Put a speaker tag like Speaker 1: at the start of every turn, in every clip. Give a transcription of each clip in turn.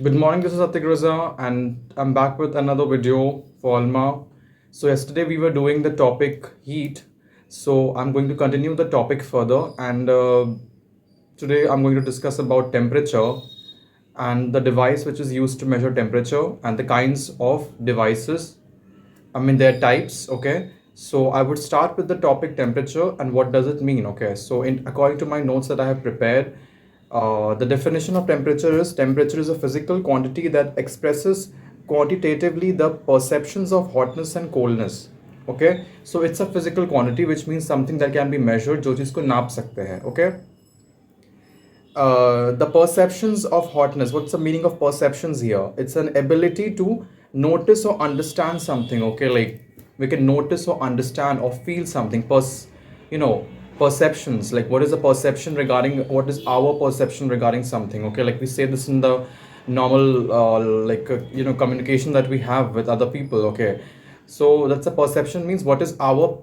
Speaker 1: Good morning, this is Atik Raza, and I'm back with another video for Alma. So, yesterday we were doing the topic heat, so I'm going to continue the topic further, and today I'm going to discuss about temperature and the device which is used to measure temperature and the kinds of devices. I mean, their types, okay? So, I would start with the topic temperature and what does it mean, okay? So, according to my notes that I have prepared, the definition of temperature is a physical quantity that expresses quantitatively the perceptions of hotness and coldness. Okay, so it's a physical quantity which means something that can be measured जो चीज़ को नाप सकते हैं. Okay, the perceptions of hotness. What's the meaning of perceptions here? It's an ability to notice or understand something. Okay, like we can notice or understand or feel something. You know, perceptions. Like what is the perception regarding? What is our perception regarding something? Okay, like we say this in the normal, communication that we have with other people. Okay, so that's a perception means what is our,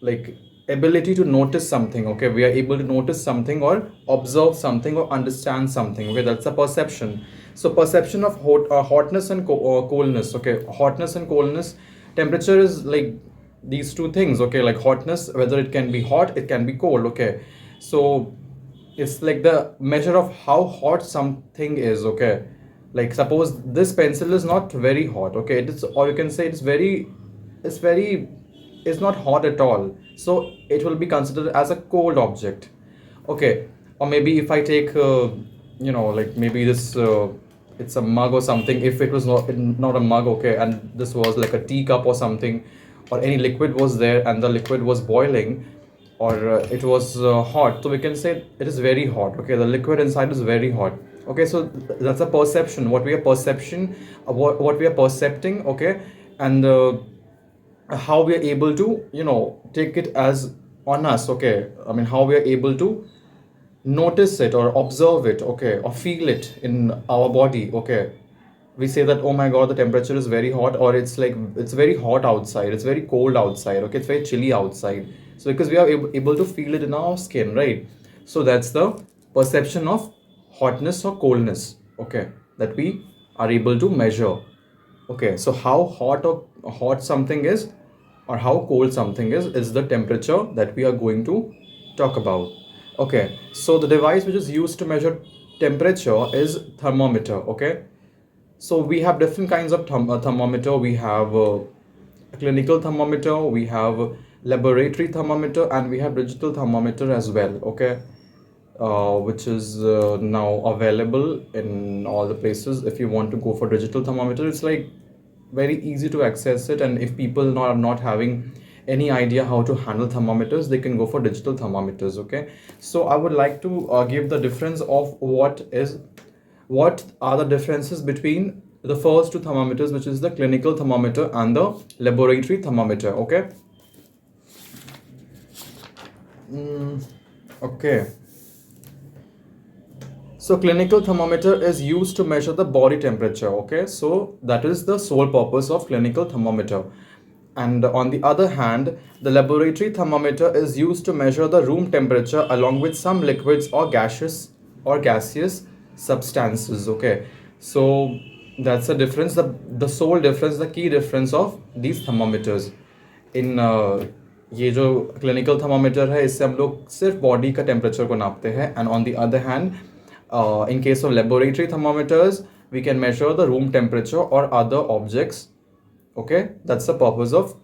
Speaker 1: like ability to notice something. Okay, we are able to notice something or observe something or understand something. Okay, that's a perception. So perception of hotness and coldness. Okay, hotness and coldness. Temperature is like these two things. Okay, like hotness, whether it can be hot, it can be cold. Okay, so it's like the measure of how hot something is. Okay, like suppose this pencil is not very hot. Okay, it is, or you can say it's very is not hot at all, so it will be considered as a cold object. Okay, or maybe if I take like maybe this it's a mug or something. If it was not a mug, okay, and this was like a teacup or something, or any liquid was there and the liquid was boiling, or it was hot, so we can say it is very hot. Okay, the liquid inside is very hot. Okay, so that's a perception, what we are percepting. Okay, and how we are able to take it as on us. Okay, I mean how we are able to notice it or observe it. Okay, or feel it in our body. Okay, we say that, oh my god, the temperature is very hot, or it's like it's very hot outside, it's very cold outside. Okay, it's very chilly outside. So because we are able to feel it in our skin, right? So that's the perception of hotness or coldness. Okay, that we are able to measure. Okay, so how hot something is or how cold something is the temperature that we are going to talk about. Okay, so the device which is used to measure temperature is thermometer. Okay, so we have different kinds of thermometer. We have a clinical thermometer, we have a laboratory thermometer, and we have digital thermometer as well. Okay, which is now available in all the places. If you want to go for digital thermometer, it's like very easy to access it, and if people are not having any idea how to handle thermometers, they can go for digital thermometers. Okay, so I would like to give the difference of what are the differences between the first two thermometers, which is the clinical thermometer and the laboratory thermometer. Okay. Okay, so clinical thermometer is used to measure the body temperature. Okay, so that is the sole purpose of clinical thermometer. And on the other hand, the laboratory thermometer is used to measure the room temperature along with some liquids or gaseous substances. Okay, so that's the difference, the sole difference, the key difference of these thermometers. इन ये जो clinical thermometer है, इससे हम लोग सिर्फ body का temperature को नापते हैं. And on the other hand, in case of laboratory thermometers, we can measure the room temperature or other objects. Okay, that's the purpose of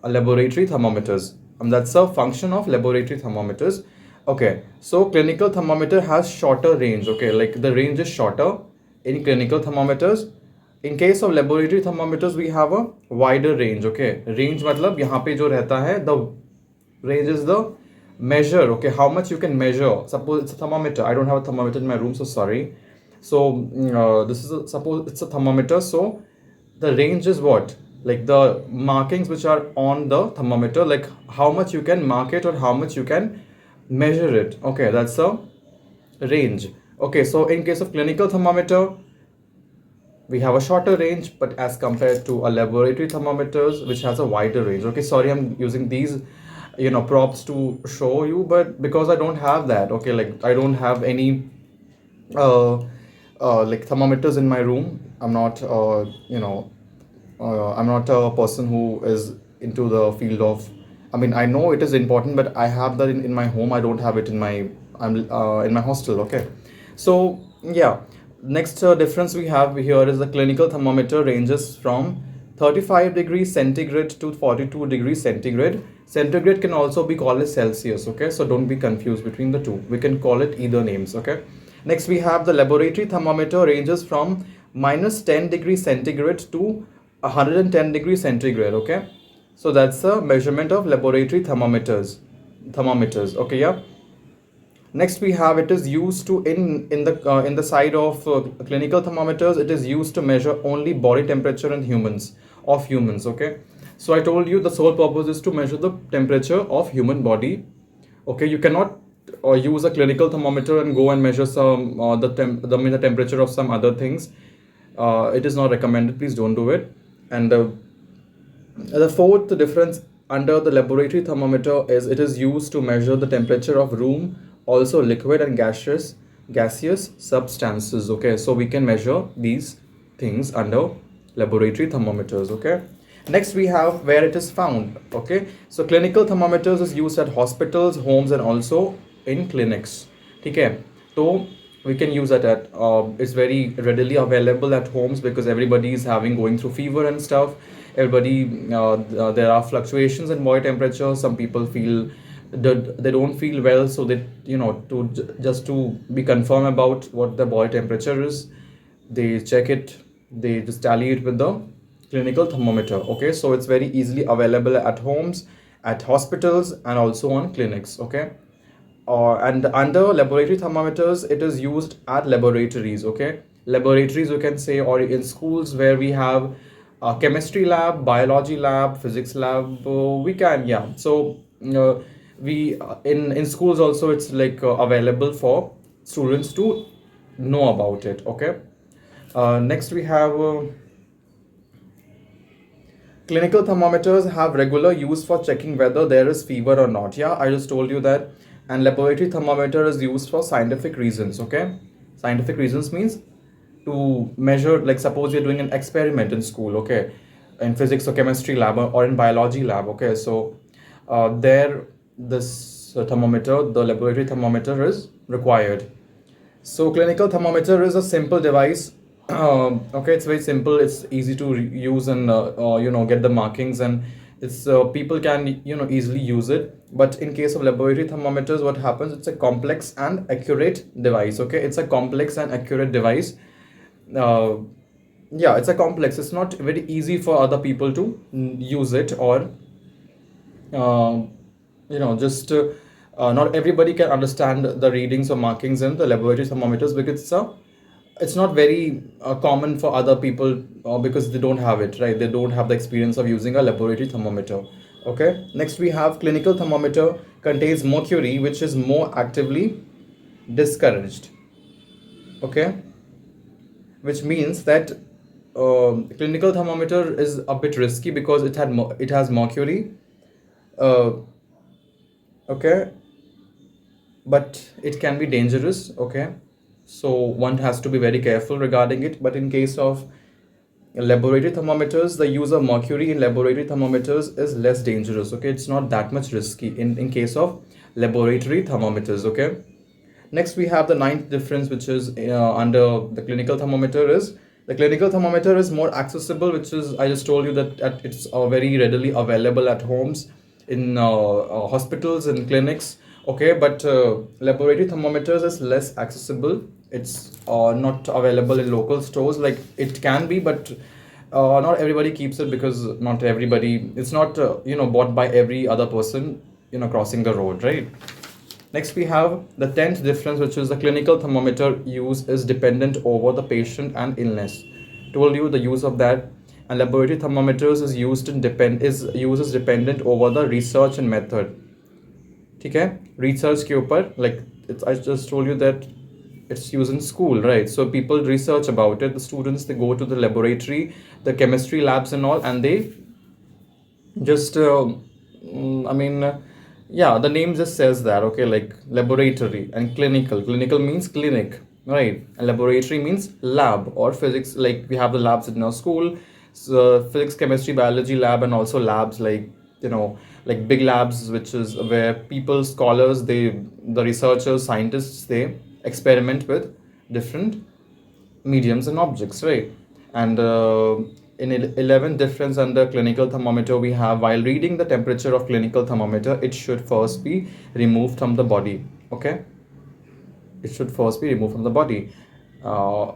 Speaker 1: laboratory thermometers, and that's a function of laboratory thermometers. Okay, so clinical thermometer has shorter range. Okay, like the range is shorter in clinical thermometers. In case of laboratory thermometers, we have a wider range. Okay, range मतलब यहाँ पे जो रहता है, the range is the measure. Okay, how much you can measure. Suppose it's a thermometer. I don't have a thermometer in my room, so sorry. So this is suppose it's a thermometer. So the range is what, like the markings which are on the thermometer, like how much you can mark it or how much you can measure it. Okay, that's a range. Okay, so in case of clinical thermometer, we have a shorter range, but as compared to a laboratory thermometers which has a wider range. Okay, sorry, I'm using these props to show you, but because I don't have that. Okay, like I don't have any uh like thermometers in my room. I'm not, I'm not a person who is into the field of. I mean, I know it is important, but I have that in my home. I don't have it in my. I'm in my hostel. Okay, so yeah. Next difference we have here is the clinical thermometer ranges from 35 degrees centigrade to 42 degrees centigrade. Centigrade can also be called as Celsius. Okay, so don't be confused between the two. We can call it either names. Okay. Next, we have the laboratory thermometer ranges from minus 10 degrees centigrade to 110 degrees centigrade. Okay, so that's the measurement of laboratory thermometers. Thermometers. Okay, yeah. Next, we have it is used to in the side of clinical thermometers. It is used to measure only body temperature in humans. Okay, so I told you the sole purpose is to measure the temperature of human body. Okay, you cannot use a clinical thermometer and go and measure some the temperature of some other things. It is not recommended. Please don't do it. And the fourth difference under the laboratory thermometer is it is used to measure the temperature of room, also liquid and gaseous substances. Okay, so we can measure these things under laboratory thermometers. Okay. Next we have where it is found. Okay, so clinical thermometers is used at hospitals, homes, and also in clinics. Okay, so we can use that at it's very readily available at homes because everybody is having going through fever and stuff. Everybody there are fluctuations in body temperature. Some people feel that they don't feel well, so they just to be confirm about what the body temperature is, they check it, they just tally it with the clinical thermometer. Okay, so it's very easily available at homes, at hospitals, and also on clinics. Okay, and under laboratory thermometers it is used at laboratories. Okay, laboratories you can say, or in schools where we have a chemistry lab, biology lab, physics lab. We can, yeah. So we in schools also it's like available for students to know about it. Okay, next we have clinical thermometers have regular use for checking whether there is fever or not. Yeah, I just told you that. And laboratory thermometer is used for scientific reasons. Okay, scientific reasons means to measure, like suppose you're doing an experiment in school. Okay, in physics or chemistry lab or in biology lab. Okay, so there this thermometer, the laboratory thermometer is required. So clinical thermometer is a simple device. Okay, it's very simple. It's easy to use and get the markings, and it's people can easily use it. But in case of laboratory thermometers, what happens? It's a complex and accurate device. Okay, it's a complex and accurate device. Uh, yeah, it's a complex. It's not very easy for other people to use it, or uh, just not everybody can understand the readings or markings in the laboratory thermometers because it's not very common for other people because they don't have it, right? They don't have the experience of using a laboratory thermometer. Okay, next we have clinical thermometer contains mercury, which is more actively discouraged. Okay, which means that clinical thermometer is a bit risky because it has mercury. uh, okay, but it can be dangerous. Okay, so one has to be very careful regarding it. But in case of laboratory thermometers, the use of mercury in laboratory thermometers is less dangerous. Okay, it's not that much risky in case of laboratory thermometers. Okay, next we have the ninth difference, which is under the clinical thermometer is the clinical thermometer is more accessible, which is I just told you that it's very readily available at homes, in hospitals and clinics. Okay, but laboratory thermometers is less accessible. It's not available in local stores. Like it can be, but not everybody keeps it because not everybody. It's not bought by every other person crossing the road, right? Next, we have the 10th difference, which is the clinical thermometer use is dependent over the patient and illness. Told you the use of that. And laboratory thermometers is used in depend is uses dependent over the research and method. ठीक है, research के ऊपर, like I just told you that it's used in school, right? So people research about it. The students, they go to the laboratory, the chemistry labs and all, and they just I mean yeah, the name just says that. Okay, like laboratory and clinical means clinic. right? And laboratory means lab or physics, like we have the labs in our school, so physics, chemistry, biology lab, and also labs like, you know, like big labs, which is where people, scholars, the researchers, scientists, they experiment with different mediums and objects, right? And in 11 difference under clinical thermometer, we have, while reading the temperature of clinical thermometer, it should first be removed from the body. Okay, it should first be removed from the body. uh,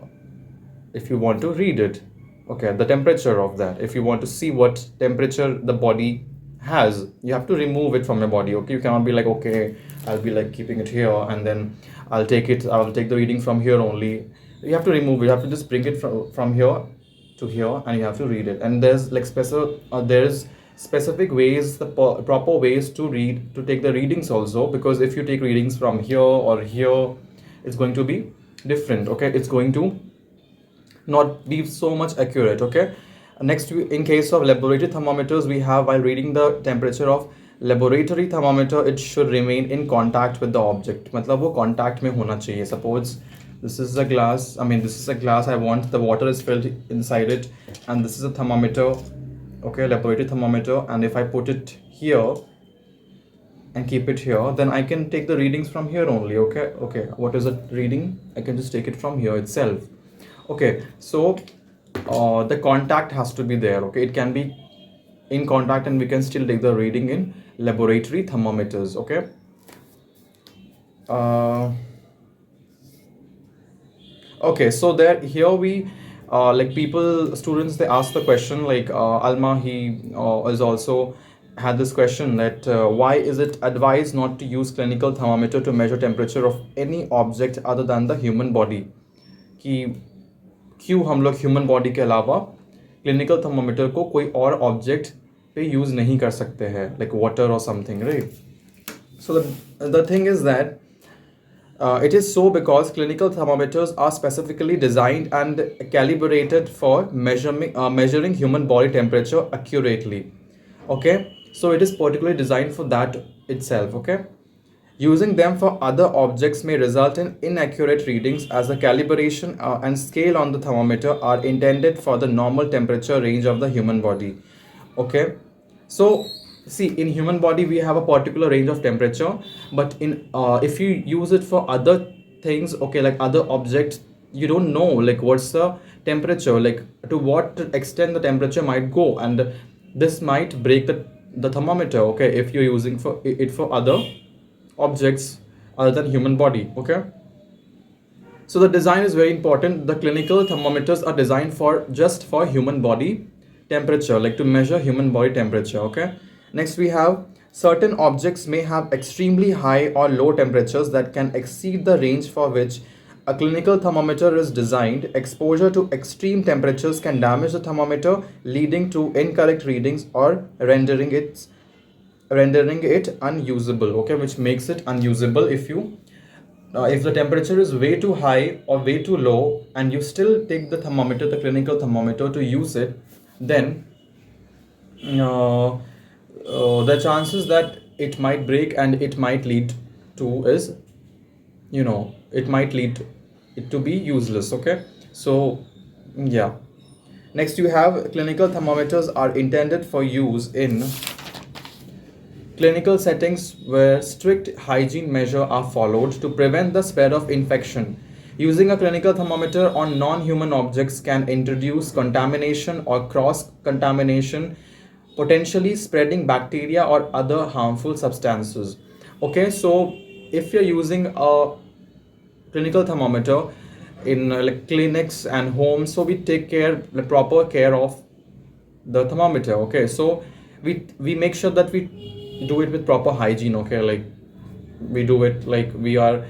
Speaker 1: if you want to read it, okay, the temperature of that, if you want to see what temperature the body has, you have to remove it from your body. Okay, you cannot be like, okay, I'll be like keeping it here, and then I'll take the reading from here only. You have to remove it, you have to just bring it from here to here, and you have to read it. And there's like there's specific ways, the proper ways to read, to take the readings also, because if you take readings from here or here, it's going to be different. Okay, it's going to not be so much accurate. Okay, next, in case of laboratory thermometers, we have, while reading the temperature of laboratory thermometer, it should remain in contact with the object. मतलब वो contact में होना चाहिए. Suppose this is a glass, I mean this is a glass, I want the water is filled inside it, and this is a thermometer, okay, laboratory thermometer, and if I put it here and keep it here, then I can take the readings from here only. Okay, okay, what is it reading, I can just take it from here itself. Okay, so the contact has to be there. Okay, it can be in contact, and we can still take the reading in laboratory thermometers. Okay, uh, okay, so there here we like people, students, they ask the question like, Alma, he is also had this question that why is it advised not to use clinical thermometer to measure temperature of any object other than the human body, कि क्यों हम लोग human body के अलावा clinical thermometer को कोई और object पे यूज नहीं कर सकते हैं, लाइक वाटर और something, right? So the thing is that it is so because clinical thermometers are specifically designed and calibrated for measuring human body temperature accurately. Okay, so it is particularly designed for that itself. Okay, using them for other objects may result in inaccurate readings, as the calibration and scale on the thermometer are intended for the normal temperature range of the human body. Okay, so see, in human body we have a particular range of temperature, but in if you use it for other things, okay, like other objects, you don't know like what's the temperature, like to what extent the temperature might go, and this might break the thermometer. Okay, if you're using for it for other objects other than human body. Okay, so the design is very important. The clinical thermometers are designed for just for human body temperature, like to measure human body temperature. Okay, next we have, certain objects may have extremely high or low temperatures that can exceed the range for which a clinical thermometer is designed. Exposure to extreme temperatures can damage the thermometer, leading to incorrect readings or rendering it unusable. Okay, which makes it unusable if the temperature is way too high or way too low, and you still take the thermometer, the clinical thermometer, to use it, then the chances that it might break and it might lead to is, it might lead it to be useless. Okay, so yeah. Next, you have, clinical thermometers are intended for use in clinical settings where strict hygiene measures are followed to prevent the spread of infection. Using a clinical thermometer on non-human objects can introduce contamination or cross-contamination, potentially spreading bacteria or other harmful substances. Okay, so if you're using a clinical thermometer in like clinics and homes, so we take care, like, proper care of the thermometer. Okay, so we make sure that we do it with proper hygiene. Okay, like we do it like we are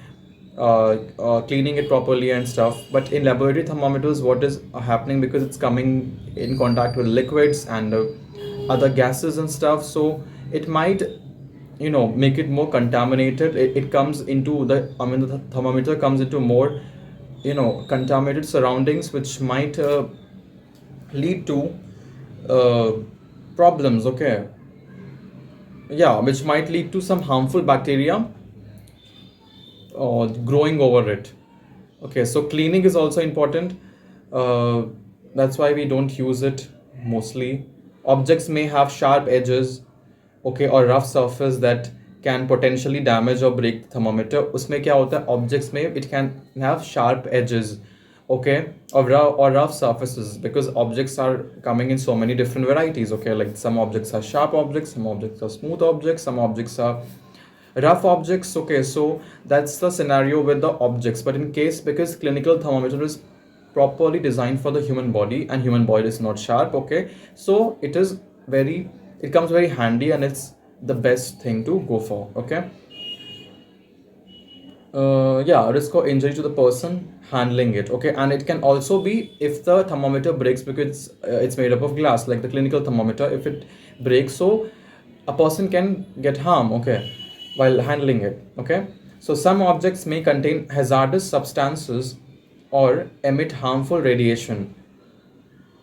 Speaker 1: cleaning it properly and stuff. But in laboratory thermometers, what is happening, because it's coming in contact with liquids and other gases and stuff, so it might make it more contaminated. It comes into the, I mean, the thermometer comes into more contaminated surroundings, which might lead to uh, problems. Okay, yeah, which might lead to some harmful bacteria growing over it. Okay, so cleaning is also important. Uh, that's why we don't use it mostly. Objects may have sharp edges, okay, or rough surface that can potentially damage or break the thermometer. उसमें क्या होता है? Objects में it can have sharp edges, okay, or rough surfaces, because objects are coming in so many different varieties. Okay, like some objects are sharp objects, some objects are smooth objects, some objects are rough objects. Okay, so that's the scenario with the objects. But in case, because clinical thermometer is properly designed for the human body and human body is not sharp, okay, so it comes very handy and it's the best thing to go for. Okay, yeah, risk of injury to the person handling it. Okay, and it can also be if the thermometer breaks, because it's made up of glass, like the clinical thermometer. If it breaks, so a person can get harm, okay, while handling it. Okay, so some objects may contain hazardous substances or emit harmful radiation.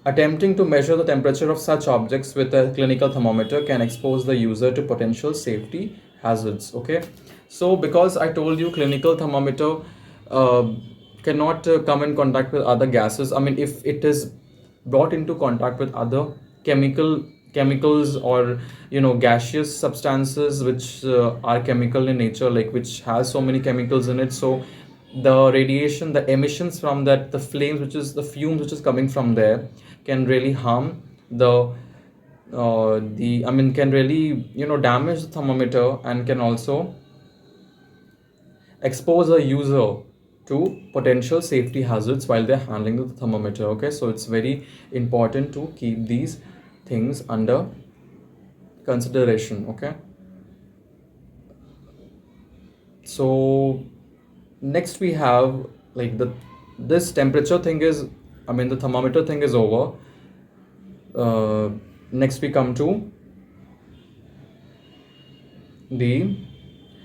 Speaker 1: Attempting to measure the temperature of such objects with a clinical thermometer can expose the user to potential safety hazards. Okay, so because I told you clinical thermometer uh, cannot come in contact with other gases. I mean, if it is brought into contact with other chemicals, or gaseous substances which are chemical in nature, like which has so many chemicals in it, so the radiation, the emissions from that, the flames, which is the fumes which is coming from there, can really harm the I mean, can really damage the thermometer, and can also expose a user to potential safety hazards while they're handling the thermometer. Okay, so it's very important to keep these things under consideration. Okay, so next we have, like, this temperature thing is, I mean, the thermometer thing is over. Next we come to the,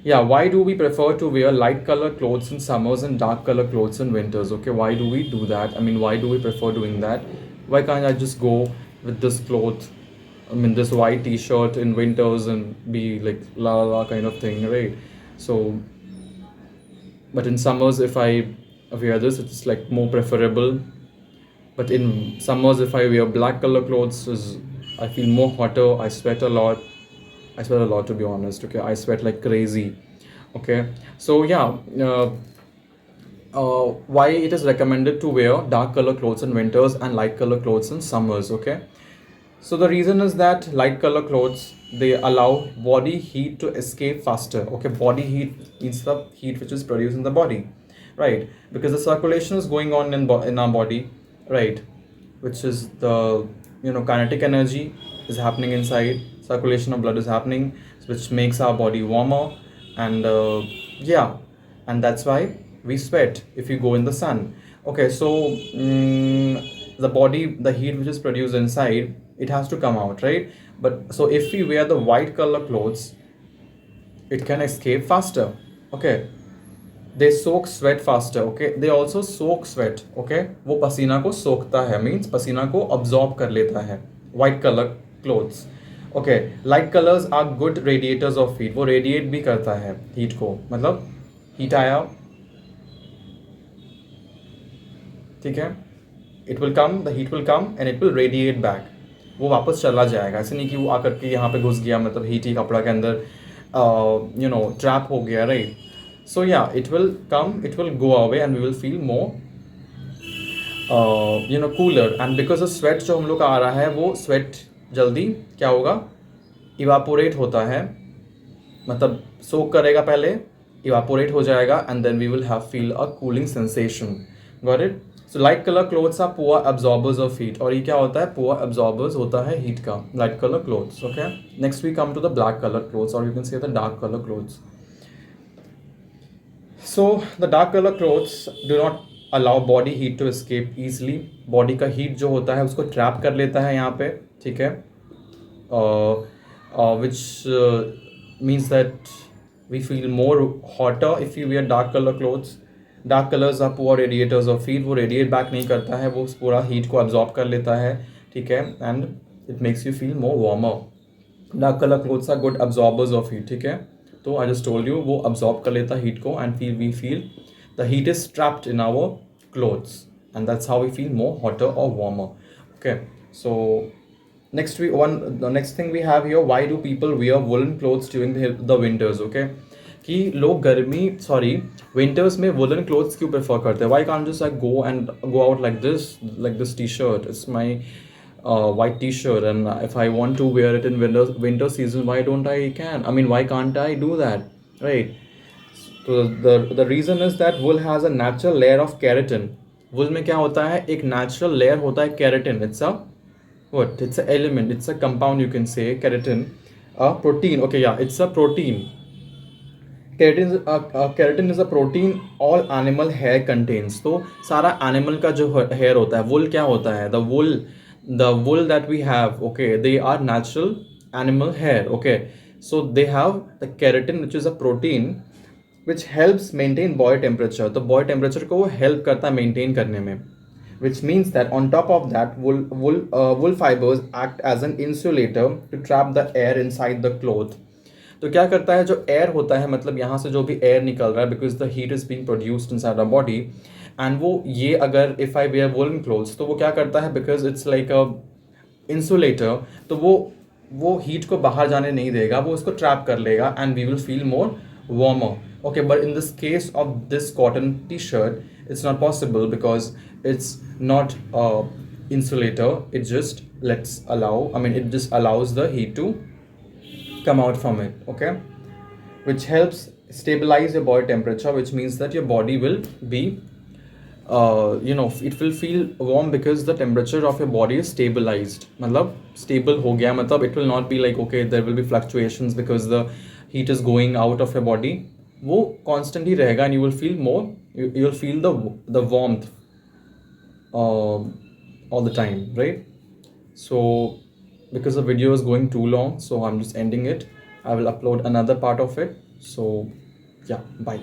Speaker 1: yeah, why do we prefer to wear light color clothes in summers and dark color clothes in winters? Okay, why do we do that? I mean, why do we prefer doing that? Why can't I just go with this cloth, I mean, this white t-shirt in winters and be like la la la kind of thing, right? So, but in summers, if I wear this, it's like more preferable. But in summers, if I wear black color clothes, I feel more hotter. I sweat a lot. I sweat a lot, to be honest. Okay, I sweat like crazy. Okay, so yeah, why it is recommended to wear dark color clothes in winters and light color clothes in summers. Okay, so the reason is that light color clothes, they allow body heat to escape faster. Okay, body heat means the heat which is produced in the body, right? Because the circulation is going on in our body, right? Which is the kinetic energy is happening inside. Circulation of blood is happening, which makes our body warmer, and yeah, and that's why we sweat if you go in the sun. Okay, so the body, the heat which is produced inside, it has to come out, right? But so if we wear the white color clothes, it can escape faster. Okay, they soak sweat faster. Okay, they also soak sweat. Okay, वो पसीना को सोखता है, means पसीना को absorb कर लेता है. White color clothes. Okay, light colors are good radiators of heat. वो radiate भी करता है heat को, मतलब heat आया, ठीक है, it will come, the heat will come and it will radiate back. वो वापस चला जाएगा, ऐसे नहीं कि वो आकर के यहाँ पे घुस गया, मतलब हीट ही कपड़ा के अंदर ट्रैप हो गया, right? So yeah, it will come, it will go away, and we will feel more cooler. And because of sweat जो हम लोग का आ रहा है, वो sweat जल्दी क्या होगा, evaporate होता है, मतलब soak करेगा पहले, evaporate हो जाएगा, and then we will feel a cooling sensation. Got it? So light color clothes are poor absorbers of heat. और ये क्या होता है? Poor absorbers होता है heat का, light color clothes. Okay, next we come to the black color clothes, or you can say the dark color clothes. So the dark color clothes do not allow body heat to escape easily. Body का heat जो होता है उसको trap कर लेता है यहाँ पे, ठीक है? Which means that we feel more hotter if you wear dark color clothes. Dark colors are poor radiators of heat. वो radiate back नहीं करता है, वो पूरा heat को absorb कर लेता है, ठीक है? And it makes you feel more warmer. Dark color clothes are good absorbers of heat, ठीक है? तो I just told you, वो absorb कर लेता heat को, and we feel the heat is trapped in our clothes, and that's how we feel more hotter or warmer. Okay, so the next thing we have here, why do people wear woolen clothes during the winters? Okay, कि लोग गर्मी sorry winters में woollen clothes क्यों prefer करते हैं? Why can't just like go out like this T shirt it's my white t-shirt, and if I want to wear it in winter season, why don't I can I mean why can't I do that, right? So the reason is that wool has a natural layer of keratin. wool में क्या होता है? एक natural layer होता है keratin. It's a what? It's a element. It's a compound, you can say. Keratin, a protein. Okay, yeah, it's a protein. Keratin is a protein all animal hair contains. तो सारा animal का जो hair होता है, wool क्या होता है? The wool that we have, okay, they are natural animal hair. Okay, so they have the keratin, which is a protein which helps maintain body temperature. तो body temperature को वो help करता है maintain करने में, which means that on top of that, wool fibers act as an insulator to trap the air inside the cloth. तो क्या करता है? जो एयर होता है, मतलब यहाँ से जो भी एयर निकल रहा है, because the heat is being produced inside our body, and वो ये अगर if I wear woollen clothes, तो वो क्या करता है? Because it's like a insulator, तो वो हीट को बाहर जाने नहीं देगा, वो उसको ट्रैप कर लेगा, and we will feel more warmer. Okay, but in this case of this cotton t-shirt, it's not possible because it's not a insulator. It just it just allows the heat to come out from it. Okay, which helps stabilize your body temperature, which means that your body will be it will feel warm because the temperature of your body is stabilized. मतलब stable हो गया, मतलब it will not be like, okay, there will be fluctuations because the heat is going out of your body. वो constant ही रहेगा, and you will feel more, you will feel the warmth all the time, right? So because the video is going too long, so I'm just ending it. I will upload another part of it. So yeah, bye.